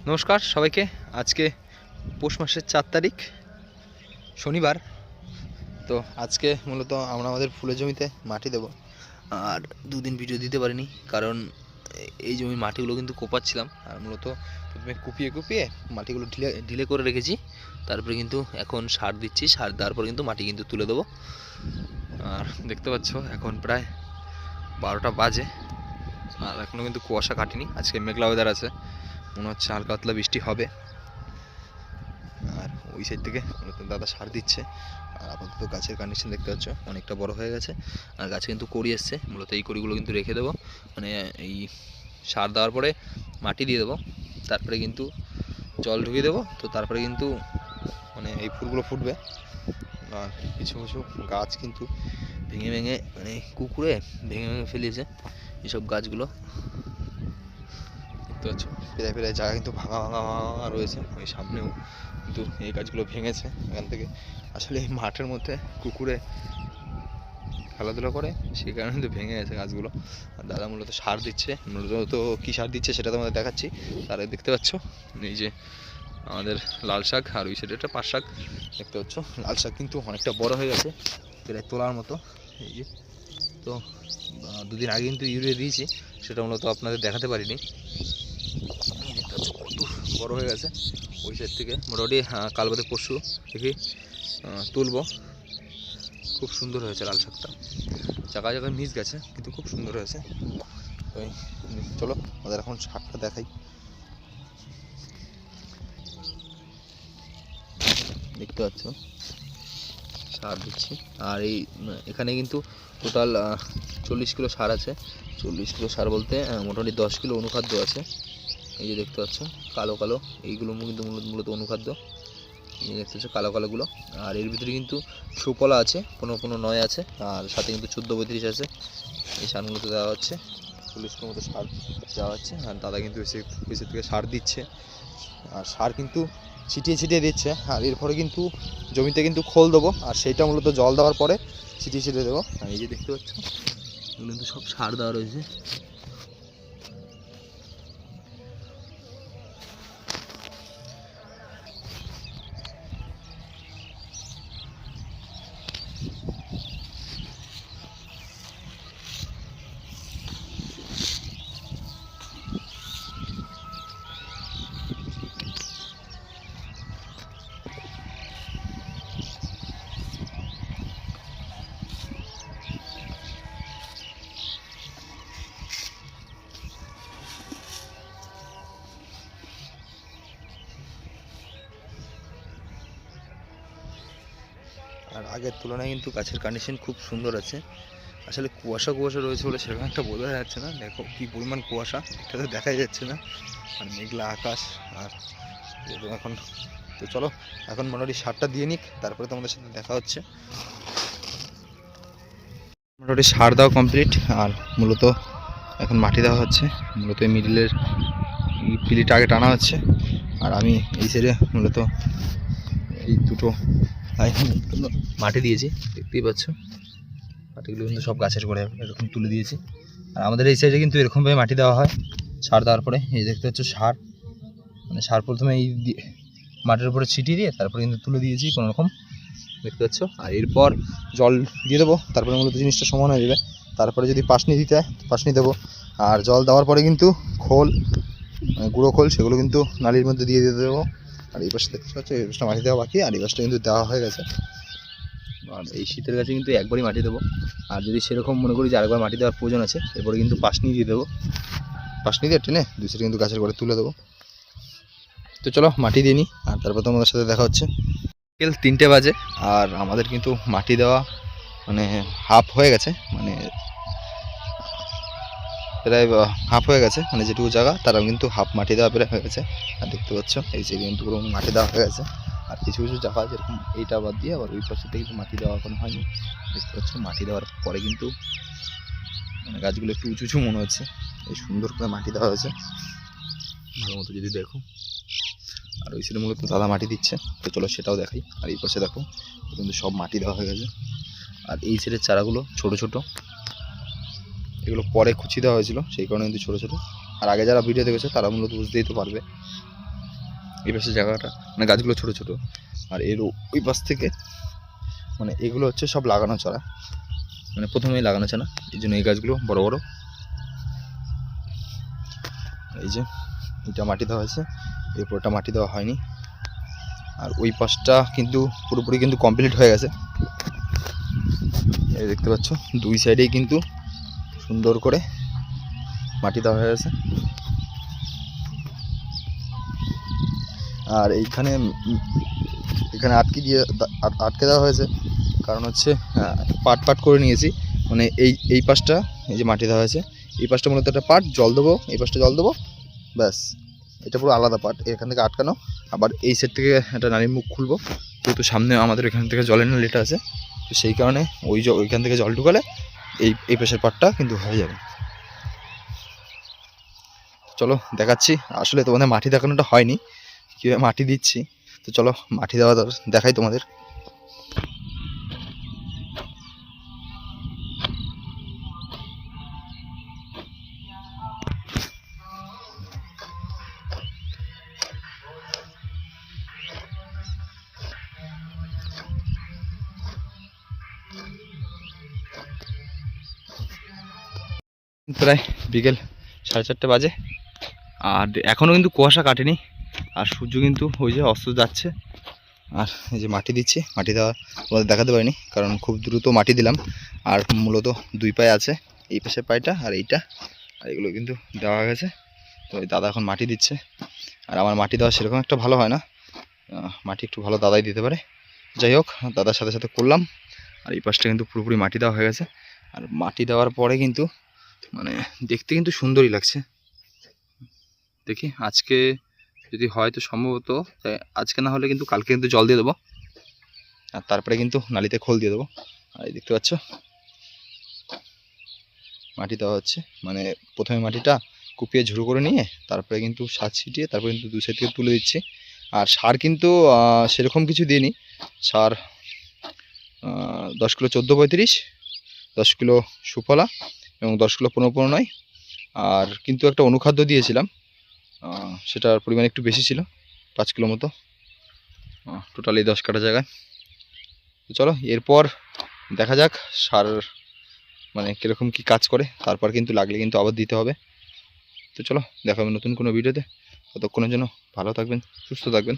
নমস্কার সবাইকে। আজকে পৌষ মাসের 4 তারিখ শনিবার। তো আজকে মূলত আমরা আমাদের ফুলের জমিতে মাটি দেব। আর দুদিন ভিডিও দিতে পারিনি কারণ এই জমির মাটিগুলো কিন্তু কোপাচ্ছিলাম। আর মূলত প্রথমে কুপিয়ে কুপিয়ে মাটিগুলো ঢিলে ঢিলে করে রেখেছি। তারপরে কিন্তু এখন সার দিচ্ছি, সার দেওয়ার পর কিন্তু মাটি কিন্তু তুলে দেবো। আর দেখতে পাচ্ছ এখন প্রায় 12টা বাজে আর এখনও কিন্তু কুয়াশা কাটেনি। আজকে মেঘলা ওয়েদার আছে, মনে হচ্ছে হালকা পাতলা বৃষ্টি হবে। আর ওই সাইড থেকে দাদা সার দিচ্ছে। আর আপাতত গাছের কন্ডিশন দেখতে পাচ্ছ অনেকটা বড় হয়ে গেছে। আর গাছে কিন্তু কড়ি এসছে, মূলত এই কড়িগুলো কিন্তু রেখে দেবো, মানে এই সার দেওয়ার পরে মাটি দিয়ে দেবো, তারপরে কিন্তু জল ঢুকিয়ে দেবো। তো তারপরে কিন্তু মানে এই ফুলগুলো ফুটবে। আর কিছু কিছু গাছ কিন্তু ভেঙে ভেঙে মানে কুকুরে ভেঙে ভেঙে ফেলিয়েছে এইসব গাছগুলো দেখতে পাচ্ছ। প্রায় প্রায় জায়গা কিন্তু ভাঙা ভাঙা ভাঙা রয়েছে। ওই সামনেও কিন্তু এই গাছগুলো ভেঙেছে এখান থেকে। আসলে এই মাঠের মধ্যে কুকুরে খেলাধুলা করে, সেই কারণে কিন্তু ভেঙে গেছে গাছগুলো। আর দাদা মূলত সার দিচ্ছে, মূলত কী সার দিচ্ছে সেটা তোমাদের দেখাচ্ছি। তারা দেখতে পাচ্ছ এই যে আমাদের লাল শাক, আর ওই সাইডে একটা পাট শাক দেখতে পাচ্ছ। লাল শাক কিন্তু অনেকটা বড় হয়ে গেছে, প্রায় তোলার মতো। এই যে তো দুদিন আগে কিন্তু ইউরিয়া দিয়েছি, সেটা মূলত আপনাদের দেখাতে পারিনি। কত বড় হয়ে গেছে। ওই সাইড থেকে মোটামুটি কাল বাদে পরশু দেখি তুলবো। খুব সুন্দর হয়েছে লাল শাকটা, জায়গায় জায়গায় মিস গেছে কিন্তু খুব সুন্দর হয়েছে। ওই চলো আমাদের এখন শাকটা দেখাই। দেখতে পাচ্ছ সার দিচ্ছি। আর এই এখানে কিন্তু টোটাল 40 কিলো সার আছে। 40 কিলো সার বলতে মোটামুটি 10 কিলো অনুখাদ্য আছে। এই যে দেখতে পাচ্ছ কালো কালো, এইগুলো কিন্তু মূলত অনুখাদ্য। এই যে দেখতে পাচ্ছ কালো কালোগুলো। আর এর ভিতরে কিন্তু সুফলা আছে, 15-15-9 আছে, আর সাথে কিন্তু 14-32 আছে। এই সারগুলোতে দেওয়া হচ্ছে 40 কিলো মতো সার দেওয়া হচ্ছে। আর দাদা কিন্তু এসে থেকে সার দিচ্ছে। আর সার কিন্তু ছিটিয়ে ছিটিয়ে দিচ্ছে। আর এরপরে কিন্তু জমিতে কিন্তু খোল দেবো, আর সেইটা মূলত জল দেওয়ার পরে ছিটিয়ে ছিটিয়ে দেবো। আর এই যে দেখতে পাচ্ছ এগুলো কিন্তু সব সার দেওয়া রয়েছে। আর আগের তুলনায় কিন্তু গাছের কন্ডিশন খুব সুন্দর আছে। আসলে কুয়াশা কুয়াশা রয়েছে বলে সেরকম একটা বোঝা যাচ্ছে না। দেখো কী পরিমাণ কুয়াশা, এটা তো দেখাই যাচ্ছে না। আর মেঘলা আকাশ। আর এখন তো চলো এখন মোটামুটি সারটা দিয়ে নিক, তারপরে তোমাদের সাথে দেখা হচ্ছে। মোটামুটি সার দেওয়া কমপ্লিট। আর মূলত এখন মাটি দেওয়া হচ্ছে। মূলত এই মিডিলের পিলিটা আগে টানা হচ্ছে। আর আমি এই সাইডে মূলত এই দুটো মাটি দিয়েছি, দেখতেই পাচ্ছ। মাটিগুলো কিন্তু সব গাছের গোড়ায় এরকম তুলে দিয়েছি। আর আমাদের এই সাইডে কিন্তু এরকমভাবে মাটি দেওয়া হয় সার দেওয়ার পরে। এই দেখতে পাচ্ছ সার, মানে সার প্রথমে এই মাটির উপরে ছিটিয়ে দিয়ে তারপরে কিন্তু তুলে দিয়েছি কোনো রকম, দেখতে পাচ্ছ। আর এরপর জল দিয়ে দেবো, তারপরে মূলত জিনিসটা সমান হয়ে যাবে। তারপরে যদি পাশনি দিতে হয় পাশনি দেবো। আর জল দেওয়ার পরে কিন্তু খোল, গুঁড়ো খোল, সেগুলো কিন্তু নালির মধ্যে দিয়ে দিতে দেবো। আর এই পাশে দেখতে পাচ্ছ এই পাশটা মাটি দেওয়া বাকি, আর এই পাশটা কিন্তু দেওয়া হয়ে গেছে। আর এই শীতের গাছে কিন্তু একবারই মাটি দেবো। আর যদি সেরকম মনে করি যে আরেকবার মাটি দেওয়ার প্রয়োজন আছে, এরপরে কিন্তু পাশনি দিয়ে দেবো। পাশনি দিয়ে টেনে দুই সাইডে কিন্তু গাছের গোড়ায় তুলে দেবো। তো চলো মাটি দিয়ে নিই, আর তারপর তোমাদের সাথে দেখা হচ্ছে। বিকেল 3টে বাজে আর আমাদের কিন্তু মাটি দেওয়া মানে হাফ হয়ে গেছে, মানে প্রায় হাফ হয়ে গেছে, মানে যেটুকু জায়গা তারাও কিন্তু হাফ মাটি দেওয়া প্রায় হয়ে গেছে। আর দেখতে পাচ্ছ এই যে কিন্তু পুরো মাটি দেওয়া হয়ে গেছে। আর কিছু কিছু জায়গা যেরকম এইটা বাদ দিয়ে আবার ওই পাশেতে কিন্তু মাটি দেওয়া এখনো হয়নি। দেখতে পাচ্ছ মাটি দেওয়ার পরে কিন্তু মানে গাছগুলো একটু উঁচু উঁচু মনে হচ্ছে। এই সুন্দর করে মাটি দেওয়া হয়েছে ভালো মতো যদি দেখো। আর ওই সাইডে মূলত দাদা মাটি দিচ্ছে, তো চলো সেটাও দেখাই। আর এই পাশে দেখো কিন্তু সব মাটি দেওয়া হয়ে গেছে। আর এই সাইডের চারাগুলো ছোট ছোট, এগুলো পরে খুঁচি দেওয়া হয়েছিল সেই কারণে কিন্তু ছোটো ছোটো। আর আগে যারা ভিডিও দেখেছে তারা মূলত বুঝতেই তো পারবে। এই পাশের জায়গাটা মানে গাছগুলো ছোট ছোট, আর এর ওই পাশ থেকে মানে এগুলো হচ্ছে সব লাগানো চারা, মানে প্রথমেই লাগানো চারা, এই জন্য এই গাছগুলো বড় বড়। এই যে এটা মাটি দেওয়া হয়েছে, এরপরটা মাটি দেওয়া হয়নি। আর ওই পাশটা কিন্তু পুরোপুরি কিন্তু কমপ্লিট হয়ে গেছে। এই দেখতে পাচ্ছ দুই সাইডেই কিন্তু সুন্দর করে মাটি দেওয়া হয়ে গেছে। আর এইখানে এখানে আটকে দেওয়া হয়েছে, কারণ হচ্ছে পাট পাট করে নিয়েছি, মানে এই পাশটা এই যে মাটি দেওয়া হয়েছে, এই পাশটা মূলত একটা পাট, জল দেবো, এই পাশটা জল দেবো, ব্যাস। এটা পুরো আলাদা পাট, এখান থেকে আটকানো। আবার এই সাইড থেকে একটা নালীর মুখ খুলবো, যেহেতু সামনে আমাদের এখান থেকে জলের নালীটা আছে, তো সেই কারণে ওইখান থেকে জল ঢুকালে এই পাশের পাটটা কিন্তু হয়ে যাবে। চলো দেখাচ্ছি, আসলে তোমাদের মাটি দেখানোটা হয়নি, কীভাবে মাটি দিচ্ছি। তো চলো মাটি দেওয়া দেখাই তোমাদের। প্রায় বিকেল 4:30 বাজে, আর এখনও কিন্তু কুয়াশা কাটেনি, আর সূর্য কিন্তু ওই যে অস্ত যাচ্ছে। আর এই যে মাটি দিচ্ছি, মাটি দেওয়া তোমাদের দেখাতে পারিনি কারণ খুব দ্রুত মাটি দিলাম। আর মূলত দুই পায়ে আছে, এই পাশের পায়টা আর এইটা, আর এগুলো কিন্তু দেওয়া হয়ে গেছে। তো ওই দাদা এখন মাটি দিচ্ছে, আর আমার মাটি দেওয়া সেরকম একটা ভালো হয় না, মাটি একটু ভালো দাদাই দিতে পারে। যাই হোক, দাদার সাথে সাথে করলাম। আর এই পাশটা কিন্তু পুরোপুরি মাটি দেওয়া হয়ে গেছে। আর মাটি দেওয়ার পরে কিন্তু মানে দেখতে কিন্তু সুন্দরই লাগছে। দেখি আজকে যদি হয় তো সম্ভবত, তাই আজকে না হলে কিন্তু কালকে কিন্তু জল দিয়ে দেবো, আর তারপরে কিন্তু নালিতে খোল দিয়ে দেবো। আর এই দেখতে পাচ্ছ মাটি দেওয়া হচ্ছে, মানে প্রথমে মাটিটা কুপিয়ে ঝুড়ো করে নিয়ে তারপরে কিন্তু সার ছিটিয়ে তারপরে কিন্তু দু সাইড থেকে তুলে দিচ্ছি। আর সার কিন্তু সেরকম কিছু দিইনি, সার 10 কিলো 14-35, 10 কিলো সুফলা এবং 10 কিলো 15-15। আর কিন্তু একটা অনুখাদ্য দিয়েছিলাম, সেটার পরিমাণ একটু বেশি ছিল, 5 কিলো মতো, টোটালি 10 কাঠা জায়গায়। তো চলো এরপর দেখা যাক সার মানে কীরকম কী কাজ করে, তারপর কিন্তু লাগলে কিন্তু আবার দিতে হবে। তো চলো দেখা হবে নতুন কোনো ভিডিওতে, ততক্ষণের জন্য ভালো থাকবেন, সুস্থ থাকবেন।